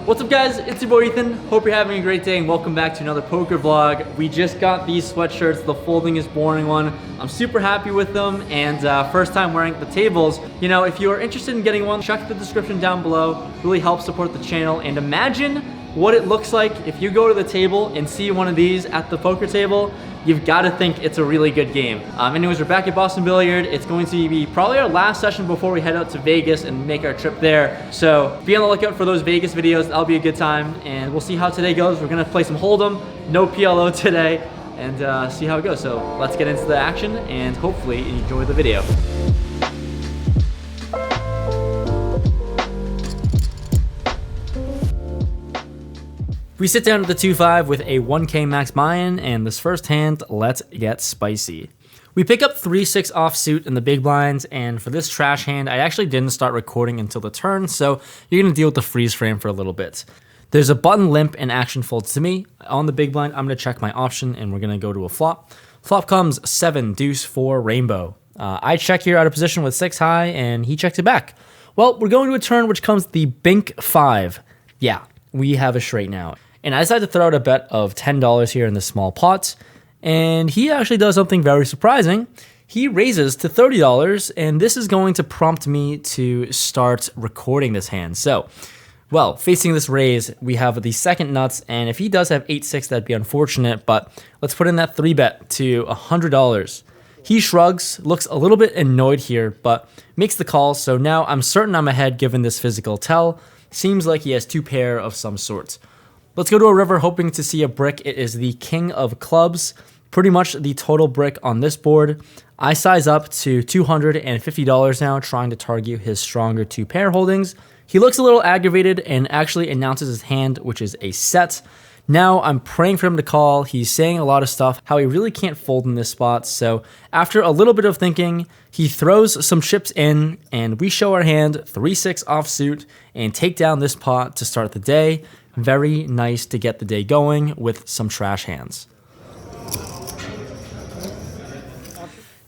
What's up guys, it's your boy Ethan. Hope you're having a great day and welcome back to another poker vlog. We just got these sweatshirts, the folding is boring one. I'm super happy with them and first time wearing the tables. You know, if you're interested in getting one, check the description down below. Really helps support the channel, and imagine what it looks like if you go to the table and see one of these at the poker table. You've got to think it's a really good game. Anyways, we're back at Boston Billiard. It's going to be probably our last session before we head out to Vegas and make our trip there. So be on the lookout for those Vegas videos. That'll be a good time, and we'll see how today goes. We're gonna play some Hold'em, no PLO today, and see how it goes. So let's get into the action and hopefully enjoy the video. We sit down at the 2-5 with a 1K max buy-in, and this first hand, let's get spicy. We pick up 3-6 offsuit in the big blinds, and for this trash hand, I actually didn't start recording until the turn, so you're gonna deal with the freeze frame for a little bit. There's a button limp and action folds to me. On the big blind, I'm gonna check my option, and we're gonna go to a flop. Flop comes 7, deuce, 4, rainbow. I check here out of position with 6 high, and he checks it back. Well, we're going to a turn which comes the bink 5. Yeah, we have a straight now. And I decided to throw out a bet of $10 here in this small pot. And he actually does something very surprising. He raises to $30, and this is going to prompt me to start recording this hand. So, well, facing this raise, we have the second nuts, and if he does have 8-6, that'd be unfortunate, but let's put in that 3-bet to $100. He shrugs, looks a little bit annoyed here, but makes the call, so now I'm certain I'm ahead given this physical tell. Seems like he has 2 pair of some sort. Let's go to a river hoping to see a brick. It is the king of clubs, pretty much the total brick on this board. I size up to $250 now, trying to target his stronger 2 pair holdings. He looks a little aggravated and actually announces his hand, which is a set. Now I'm praying for him to call. He's saying a lot of stuff, how he really can't fold in this spot. So after a little bit of thinking, he throws some chips in, and we show our hand 3-6 offsuit and take down this pot to start the day. Very nice to get the day going with some trash hands.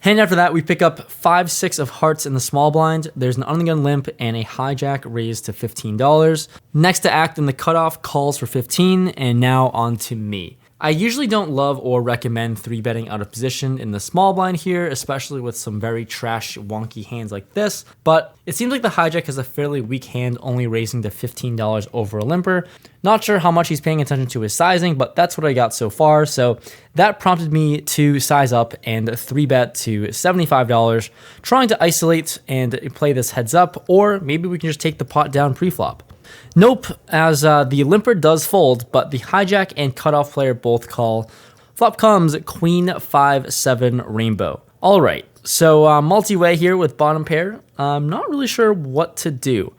Hand after that, we pick up 5-6 of hearts in the small blind. There's an undergun limp and a hijack raised to $15. Next to act in the cutoff calls for 15, and now on to me. I usually don't love or recommend 3-betting out of position in the small blind here, especially with some very trash wonky hands like this, but it seems like the hijack has a fairly weak hand, only raising to $15 over a limper. Not sure how much he's paying attention to his sizing, but that's what I got so far, so that prompted me to size up and 3-bet to $75, trying to isolate and play this heads up, or maybe we can just take the pot down pre-flop. Nope, as the limper does fold, but the hijack and cutoff player both call. Flop comes queen 5-7 rainbow. All right, so multi-way here with bottom pair. I'm not really sure what to do.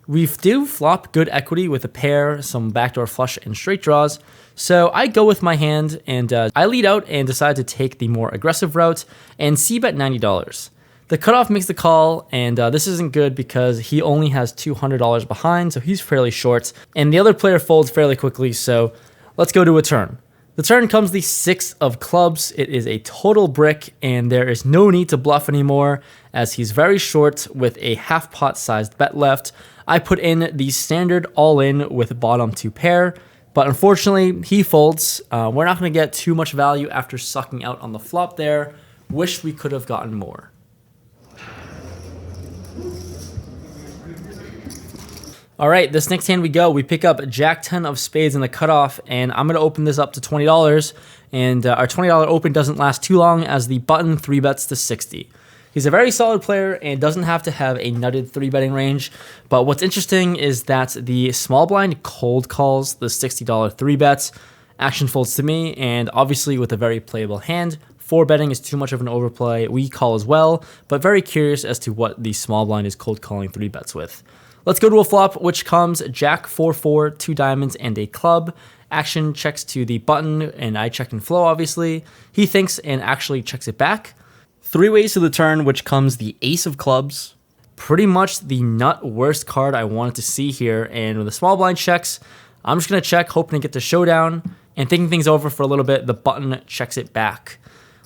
We do flop good equity with a pair, some backdoor flush and straight draws. So I go with my hand, and I lead out and decide to take the more aggressive route and c-bet $90. The cutoff makes the call, and this isn't good because he only has $200 behind, so he's fairly short. And the other player folds fairly quickly, so let's go to a turn. The turn comes the 6 of clubs. It is a total brick, and there is no need to bluff anymore as he's very short with a half pot sized bet left. I put in the standard all-in with bottom 2 pair, but unfortunately he folds. We're not going to get too much value after sucking out on the flop there. Wish we could have gotten more. All right, this next hand we go. We pick up Jack 10 of spades in the cutoff, and I'm going to open this up to $20. And our $20 open doesn't last too long as the button 3-bets to 60. He's a very solid player and doesn't have to have a nutted 3-betting range. But what's interesting is that the small blind cold calls the $60 3-bets. Action folds to me, and obviously with a very playable hand, 4-betting is too much of an overplay. We call as well, but very curious as to what the small blind is cold calling 3-bets with. Let's go to a flop, which comes Jack 4-4, 2 diamonds, and a club. Action checks to the button, and I check and flow, obviously. He thinks and actually checks it back. 3 ways to the turn, which comes the ace of clubs. Pretty much the nut worst card I wanted to see here, and when the small blind checks, I'm just going to check, hoping to get the showdown, and thinking things over for a little bit, the button checks it back.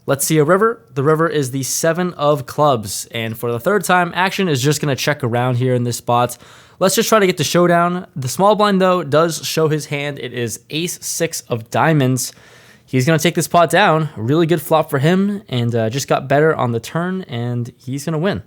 Let's see a river. The river is the 7 of clubs. And for the third time, action is just going to check around here in this spot. Let's just try to get the showdown. The small blind, though, does show his hand. It is ace 6 of diamonds. He's going to take this pot down. Really good flop for him, and just got better on the turn, and he's going to win.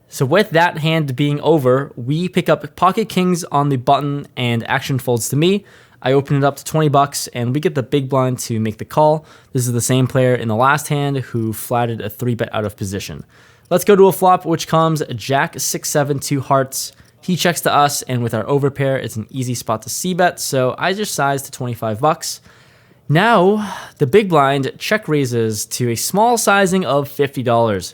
So with that hand being over, we pick up pocket kings on the button, and action folds to me. I open it up to 20 bucks, and we get the big blind to make the call. This is the same player in the last hand who flatted a 3-bet out of position. Let's go to a flop, which comes jack 6-7, 2 hearts. He checks to us, and with our overpair, it's an easy spot to c-bet, so I just sized to 25 bucks. Now, the big blind check raises to a small sizing of $50.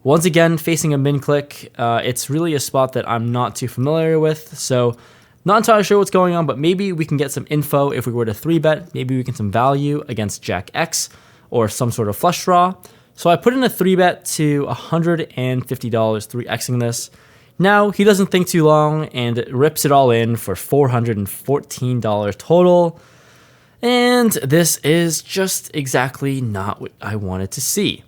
Once again, facing a min click, it's really a spot that I'm not too familiar with, so not entirely sure what's going on, but maybe we can get some info if we were to 3-bet. Maybe we get some value against Jack X or some sort of flush draw. So I put in a 3-bet to $150, 3xing this. Now he doesn't think too long and rips it all in for $414 total. And this is just exactly not what I wanted to see.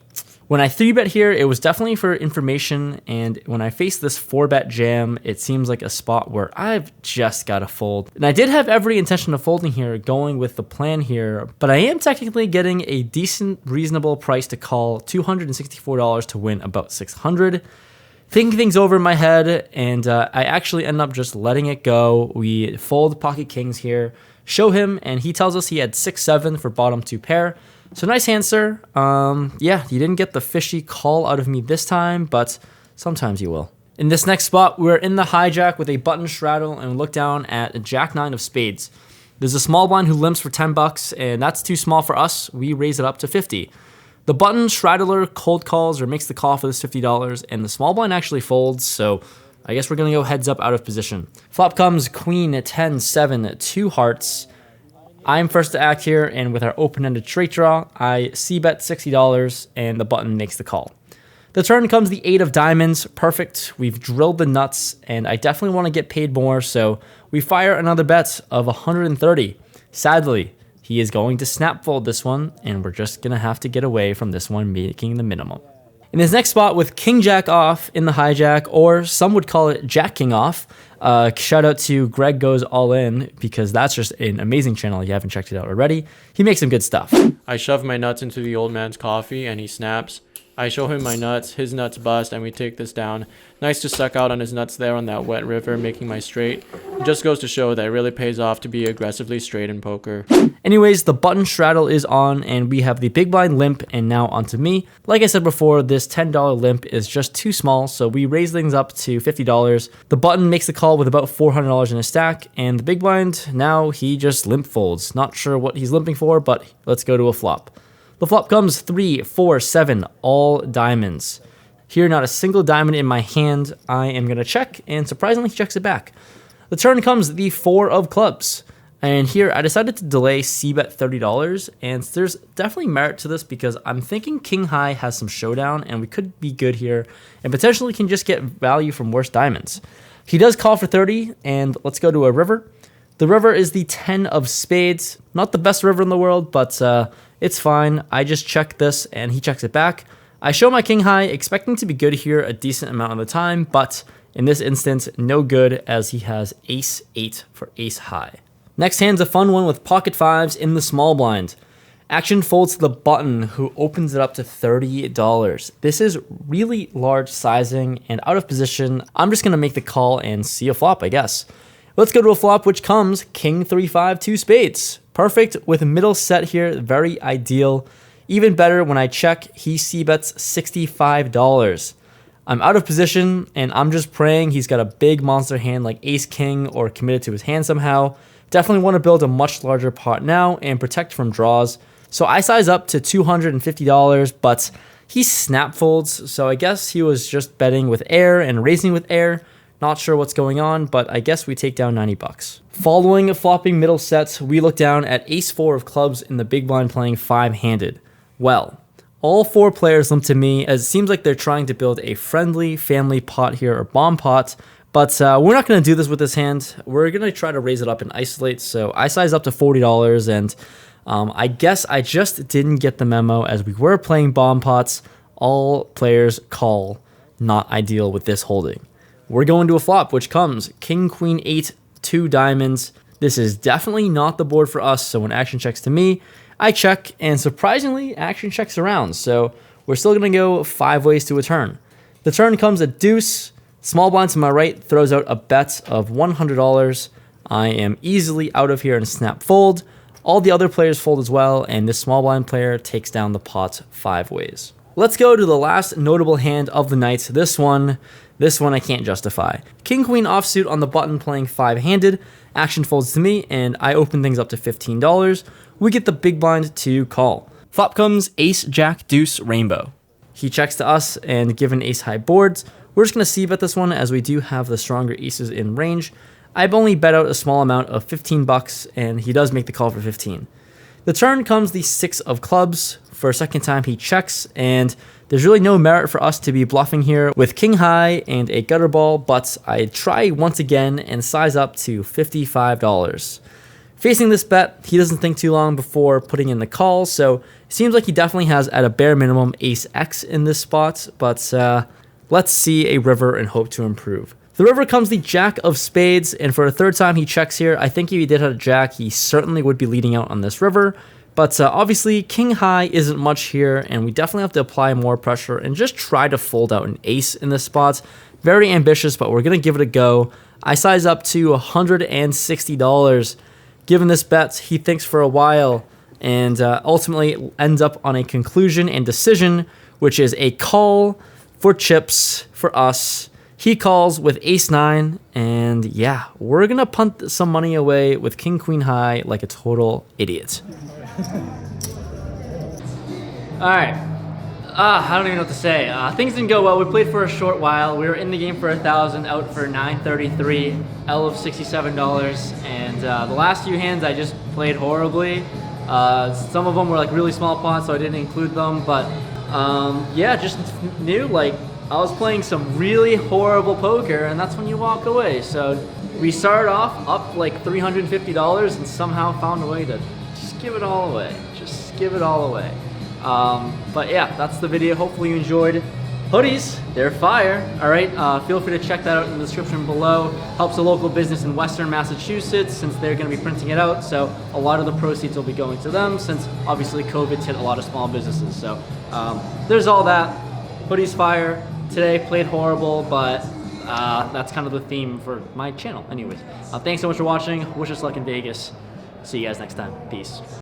When I 3-bet here, it was definitely for information, and when I face this 4-bet jam, it seems like a spot where I've just got to fold. And I did have every intention of folding here, going with the plan here, but I am technically getting a decent, reasonable price to call, $264 to win about $600. Thinking things over in my head, and I actually end up just letting it go. We fold pocket kings here, show him, and he tells us he had 6-7 for bottom 2 pair. So nice hand, sir. Yeah, you didn't get the fishy call out of me this time, but sometimes you will. In this next spot, we're in the hijack with a button straddle, and we look down at a jack 9 of spades. There's a small blind who limps for 10 bucks, and that's too small for us. We raise it up to 50. The button straddler cold calls or makes the call for this $50, and the small blind actually folds, so I guess we're going to go heads up out of position. Flop comes queen 10-7, 2 hearts. I'm first to act here, and with our open-ended straight draw, I c-bet $60, and the button makes the call. The turn comes the 8 of diamonds. Perfect. We've drilled the nuts, and I definitely want to get paid more, so we fire another bet of 130. Sadly, he is going to snap fold this one, and we're just going to have to get away from this one making the minimum. In this next spot with King Jack off in the hijack, or some would call it Jack King off, shout out to Greg Goes All In, because that's just an amazing channel if you haven't checked it out already. He makes some good stuff. I shove my nuts into the old man's coffee and he snaps. I show him my nuts, his nuts bust, and we take this down. Nice to suck out on his nuts there on that wet river, making my straight. It just goes to show that it really pays off to be aggressively straight in poker. Anyways, the button straddle is on, and we have the big blind limp, and now onto me. Like I said before, this $10 limp is just too small, so we raise things up to $50. The button makes the call with about $400 in a stack, and the big blind, now he just limp folds. Not sure what he's limping for, but let's go to a flop. The flop comes 3, 4, 7, all diamonds. Here, not a single diamond in my hand. I am going to check, and surprisingly, he checks it back. The turn comes the 4 of clubs. And here, I decided to delay c-bet $30, and there's definitely merit to this because I'm thinking king high has some showdown, and we could be good here, and potentially can just get value from worse diamonds. He does call for 30, and let's go to a river. The river is the 10 of spades. Not the best river in the world, but it's fine. I just check this, and he checks it back. I show my king high, expecting to be good here a decent amount of the time, but in this instance, no good as he has ace 8 for ace high. Next hand's a fun one with pocket 5s in the small blind. Action folds to the button, who opens it up to $30. This is really large sizing and out of position. I'm just going to make the call and see a flop, I guess. Let's go to a flop, which comes king 3-5, 2 spades. Perfect with middle set here, very ideal. Even better when I check, he c-bets $65. I'm out of position, and I'm just praying he's got a big monster hand like ace-king or committed to his hand somehow. Definitely want to build a much larger pot now and protect from draws. So I size up to $250, but he snap folds, so I guess he was just betting with air and raising with air. Not sure what's going on, but I guess we take down 90 bucks. Following a flopping middle set, we look down at ace 4 of clubs in the big blind playing 5-handed. Well, all 4 players limp to me as it seems like they're trying to build a friendly family pot here, or bomb pot, But we're not going to do this with this hand. We're going to try to raise it up and isolate. So I size up to $40, and I guess I just didn't get the memo as we were playing bomb pots. All players call, not ideal with this holding. We're going to a flop, which comes king, queen, 8, 2 diamonds. This is definitely not the board for us, so when action checks to me, I check, and surprisingly, action checks around. So we're still going to go 5 ways to a turn. The turn comes a deuce. Small blind to my right throws out a bet of $100. I am easily out of here and snap fold. All the other players fold as well, and this small blind player takes down the pot 5 ways. Let's go to the last notable hand of the night. This one I can't justify. King, queen offsuit on the button playing 5-handed. Action folds to me, and I open things up to $15. We get the big blind to call. Flop comes ace, jack, deuce, rainbow. He checks to us, and given ace high boards, we're just going to c-bet this one as we do have the stronger aces in range. I've only bet out a small amount of $15, and he does make the call for 15. The turn comes the 6 of clubs. For a second time, he checks, and there's really no merit for us to be bluffing here with king high and a gutter ball, but I try once again and size up to $55. Facing this bet, he doesn't think too long before putting in the call, so it seems like he definitely has, at a bare minimum, ace X in this spot, but let's see a river and hope to improve. The river comes the jack of spades, and for a third time he checks here. I think if he did have a jack, he certainly would be leading out on this river, but obviously king high isn't much here, and we definitely have to apply more pressure and just try to fold out an ace in this spot. Very ambitious, but we're going to give it a go. I size up to $160. Given this bet, he thinks for a while and ultimately ends up on a conclusion and decision, which is a call for chips for us. He calls with ace 9, and yeah, we're going to punt some money away with king, queen high like a total idiot. All right. I don't even know what to say. Things didn't go well. We played for a short while. We were in the game for 1,000, out for 933, L of $67, and the last few hands I just played horribly. Some of them were like really small pots, so I didn't include them, but yeah, just knew like I was playing some really horrible poker, and that's when you walk away. So we started off up like $350 and somehow found a way to just give it all away. Just give it all away. But yeah, that's the video. Hopefully you enjoyed. Hoodies, they're fire. All right, feel free to check that out in the description below. Helps a local business in Western Massachusetts since they're going to be printing it out. So a lot of the proceeds will be going to them since obviously COVID's hit a lot of small businesses. So there's all that. Hoodies fire. Today played horrible, but that's kind of the theme for my channel. Anyways, thanks so much for watching. Wish us luck in Vegas. See you guys next time. Peace.